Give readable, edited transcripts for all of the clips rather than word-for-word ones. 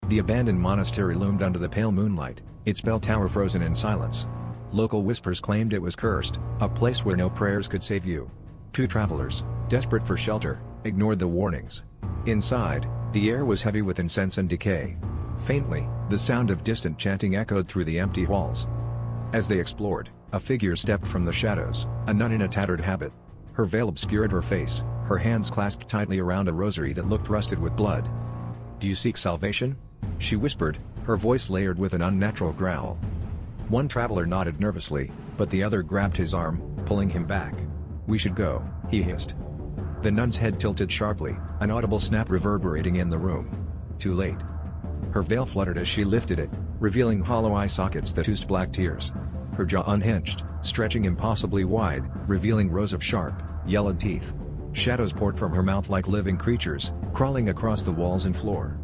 The abandoned monastery loomed under the pale moonlight, its bell tower frozen in silence. Local whispers claimed it was cursed, a place where no prayers could save you. Two travelers, desperate for shelter, ignored the warnings. Inside, the air was heavy with incense and decay. Faintly, the sound of distant chanting echoed through the empty halls. As they explored, a figure stepped from the shadows, a nun in a tattered habit. Her veil obscured her face, her hands clasped tightly around a rosary that looked rusted with blood. "Do you seek salvation?" she whispered, her voice layered with an unnatural growl. One traveler nodded nervously, but the other grabbed his arm, pulling him back. "We should go," he hissed. The nun's head tilted sharply, an audible snap reverberating in the room. Too late. Her veil fluttered as she lifted it, revealing hollow eye sockets that oozed black tears. Her jaw unhinged, stretching impossibly wide, revealing rows of sharp, yellowed teeth. Shadows poured from her mouth like living creatures, crawling across the walls and floor.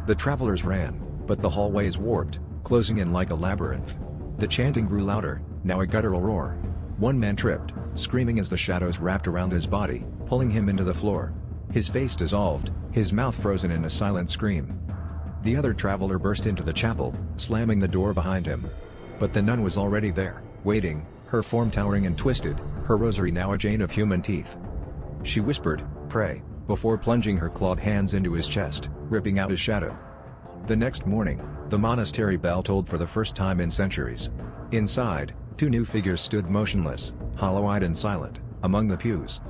The travelers ran, but the hallways warped, closing in like a labyrinth. The chanting grew louder, now a guttural roar. One man tripped, screaming as the shadows wrapped around his body, pulling him into the floor. His face dissolved, his mouth frozen in a silent scream. The other traveler burst into the chapel, slamming the door behind him. But the nun was already there, waiting, her form towering and twisted, her rosary now a chain of human teeth. She whispered, "Pray," before plunging her clawed hands into his chest, ripping out his shadow. The next morning, the monastery bell tolled for the first time in centuries. Inside, two new figures stood motionless, hollow-eyed and silent, among the pews.